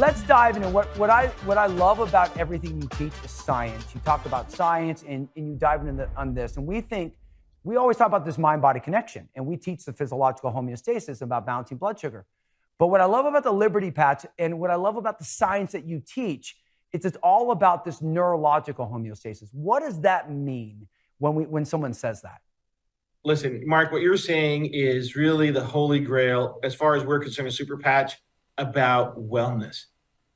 let's dive into what I love about everything you teach is science. You talk about science and you dive into on this. And we always talk about this mind-body connection. And we teach the physiological homeostasis about balancing blood sugar. But what I love about the Liberty Patch and what I love about the science that you teach, it's all about this neurological homeostasis. What does that mean when someone says that? Listen, Mark, what you're saying is really the holy grail, as far as we're concerned, a super patch about wellness.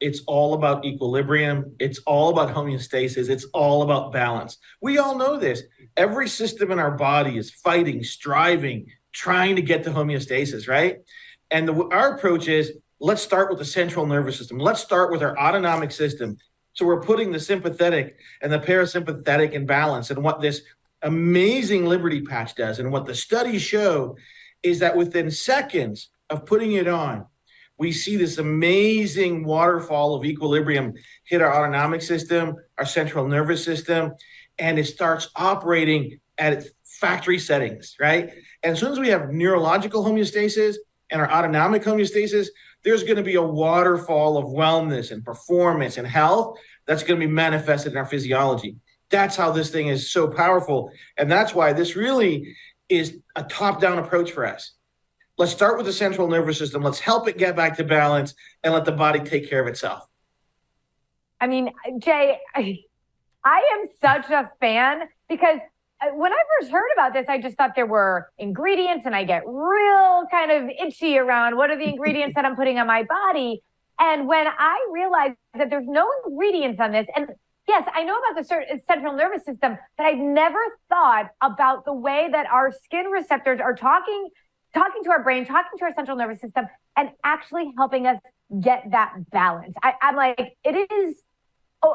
It's all about equilibrium. It's all about homeostasis. It's all about balance. We all know this. Every system in our body is fighting, striving, trying to get to homeostasis, right? And our approach is, let's start with the central nervous system. Let's start with our autonomic system. So we're putting the sympathetic and the parasympathetic in balance. And what this amazing Liberty Patch does, and what the studies show, is that within seconds of putting it on, we see this amazing waterfall of equilibrium hit our autonomic system, our central nervous system, and it starts operating at its factory settings, right? And as soon as we have neurological homeostasis and our autonomic homeostasis, there's going to be a waterfall of wellness and performance and health that's going to be manifested in our physiology. That's how this thing is so powerful. And that's why this really is a top-down approach for us. Let's start with the central nervous system. Let's help it get back to balance and let the body take care of itself. I mean, Jay, I am such a fan because when I first heard about this, I just thought there were ingredients and I get real kind of itchy around what are the ingredients that I'm putting on my body. And when I realized that there's no ingredients on this, and yes, I know about the central nervous system, but I've never thought about the way that our skin receptors are talking to our brain, talking to our central nervous system, and actually helping us get that balance. I'm like, it is,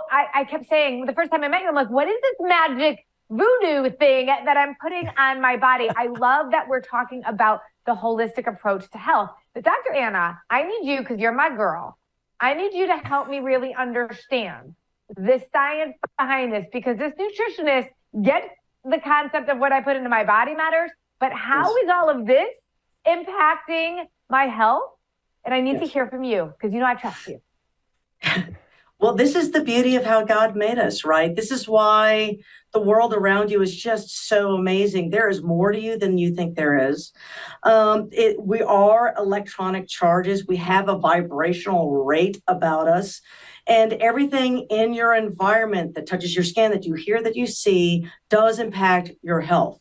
I kept saying the first time I met you, I'm like, what is this magic voodoo thing that I'm putting on my body? I love that we're talking about the holistic approach to health. But Dr. Anna, I need you, because you're my girl, I need you to help me really understand the science behind this, because this nutritionist gets the concept of what I put into my body matters, but how is all of this impacting my health? And I need to hear from you, because I trust you. Well, this is the beauty of how God made us, right? This is why the world around you is just so amazing. There is more to you than you think there is. We are electronic charges. We have a vibrational rate about us. And everything in your environment that touches your skin, that you hear, that you see, does impact your health.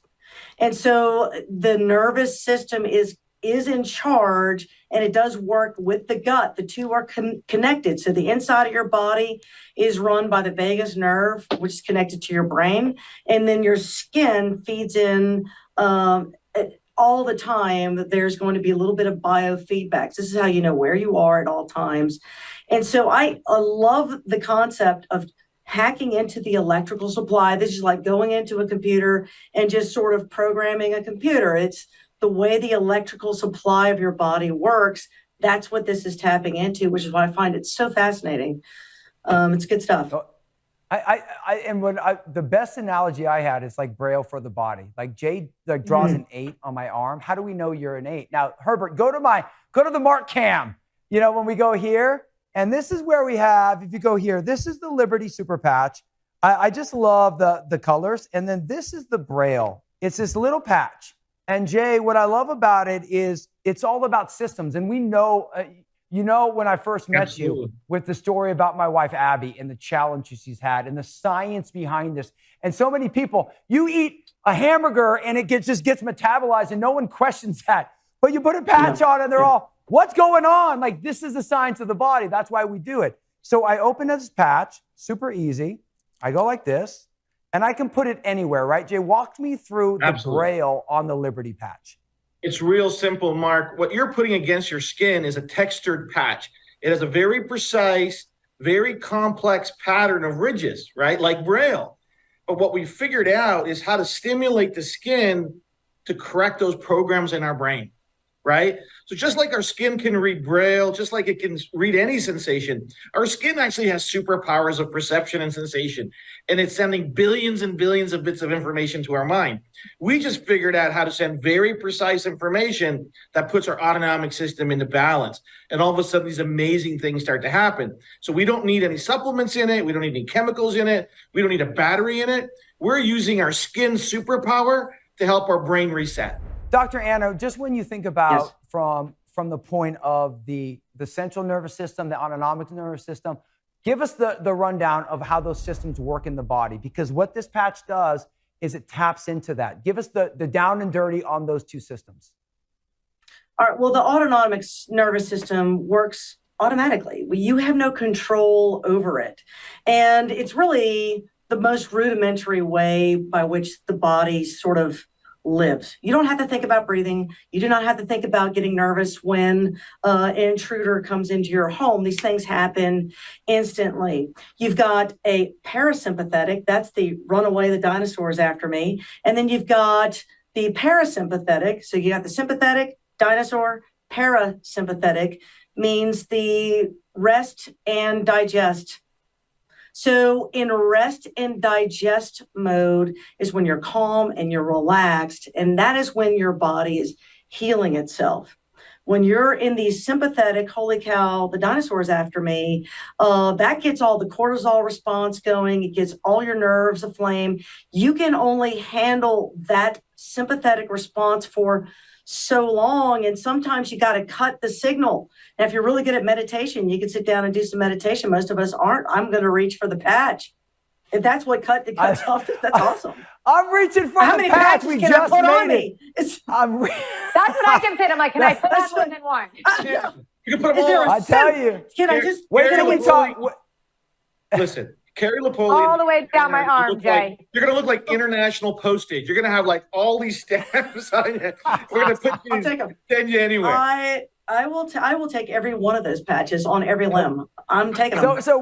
And so the nervous system is in charge, and it does work with the gut. The two are connected. So the inside of your body is run by the vagus nerve, which is connected to your brain. And then your skin feeds in all the time that there's going to be a little bit of biofeedbacks. This is how you know where you are at all times. And so I love the concept of hacking into the electrical supply. This is like going into a computer and just sort of programming a computer. It's the way the electrical supply of your body works. That's what this is tapping into, which is why I find it so fascinating. It's good stuff. The best analogy I had is like Braille for the body. Like Jay draws an 8 on my arm. How do we know you're an 8? Now, Herbert, go to the Mark Cam. When we go here, and this is where we have, if you go here, this is the Liberty Super Patch. I just love the colors. And then this is the Braille. It's this little patch. And Jay, what I love about it is it's all about systems. And we know, when I first met you with the story about my wife, Abby, and the challenges she's had and the science behind this. And so many people, you eat a hamburger and it just gets metabolized and no one questions that. But you put a patch on and they're all, what's going on? Like, this is the science of the body. That's why we do it. So I open this patch, super easy. I go like this. And I can put it anywhere, right? Jay, walk me through the Braille on the Liberty Patch. It's real simple, Mark. What you're putting against your skin is a textured patch. It has a very precise, very complex pattern of ridges, right? Like Braille. But what we figured out is how to stimulate the skin to correct those programs in our brain, right? So just like our skin can read Braille, just like it can read any sensation, our skin actually has superpowers of perception and sensation, and it's sending billions and billions of bits of information to our mind. We just figured out how to send very precise information that puts our autonomic system into balance. And all of a sudden, these amazing things start to happen. So we don't need any supplements in it. We don't need any chemicals in it. We don't need a battery in it. We're using our skin superpower to help our brain reset. Dr. Anna, just when you think about Yes. from the point of the central nervous system, the autonomic nervous system, give us the rundown of how those systems work in the body, because what this patch does is it taps into that. Give us the down and dirty on those two systems. All right. Well, the autonomic nervous system works automatically. You have no control over it. And it's really the most rudimentary way by which the body sort of lives. You don't have to think about breathing. You do not have to think about getting nervous when an intruder comes into your home. These things happen instantly. You've got a parasympathetic, that's the run away the dinosaurs after me. And then you've got the parasympathetic. So you got the sympathetic, dinosaur, parasympathetic means the rest and digest. So in rest and digest mode is when you're calm and you're relaxed, and that is when your body is healing itself. When you're in the sympathetic, holy cow, the dinosaur's after me, that gets all the cortisol response going. It gets all your nerves aflame. You can only handle that sympathetic response for so long, and sometimes you got to cut the signal. Now, if you're really good at meditation, you can sit down and do some meditation. Most of us aren't. I'm going to reach for the patch. If that's what cuts off, that's awesome. I'm reaching for How the many patch. patches We can I just put on made it. me? It's, That's what I can say. I'm like, can I put on That's more what- than one? Yeah. You can put them Is there all a on. I tell you. Can I just Wait Carrie till we Napoli- talk. Listen, Carrie Napoli. All the way down my arm, Jay. You're going to look like international postage. You're going to have like all these stamps on you. We're going to put I'll you, take them. send you anywhere. I will take every one of those patches on every limb. I'm taking them. So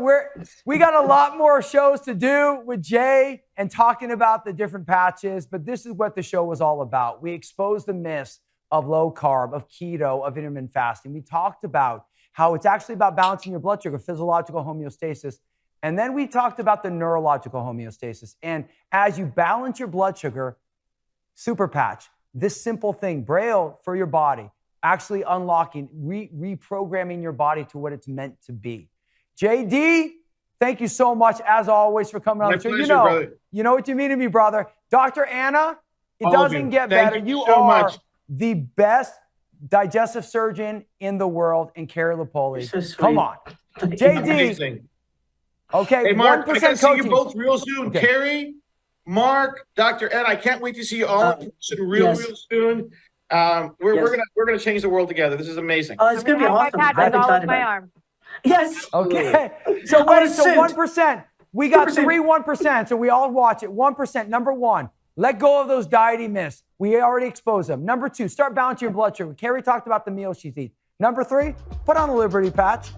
we got a lot more shows to do with Jay and talking about the different patches, but this is what the show was all about. We exposed the myths of low carb, of keto, of intermittent fasting. We talked about how it's actually about balancing your blood sugar, physiological homeostasis. And then we talked about the neurological homeostasis. And as you balance your blood sugar, Super Patch, this simple thing, Braille for your body, actually unlocking, reprogramming your body to what it's meant to be. JD, thank you so much, as always, for coming on My the show. pleasure, brother. You know what you mean to me, brother. Dr. Anna, it All of doesn't you. get Thank better. you You so are much. the best digestive surgeon in the world, and Carrie Napoli. You're so sweet. Come on. Thank JD. Amazing. Okay, Hey, Mark, 1% I got to see you coaching. both real soon. Okay. Carrie, Mark, Dr. Ed, I can't wait to see you all in person real yes. soon. We're gonna change the world together. This is amazing. Oh, it's going to be I have awesome. my I'm patches all excited over my about it. arm. Yes. Okay. So Oh, wait, so suit. 1%. We got 2%. three 1%. So we all watch it. 1%. Number one, let go of those dieting myths. We already exposed them. Number two, start balancing your blood sugar. Carrie talked about the meals she's eating. Number three, put on a Liberty patch.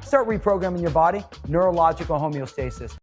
Start reprogramming your body. Neurological homeostasis.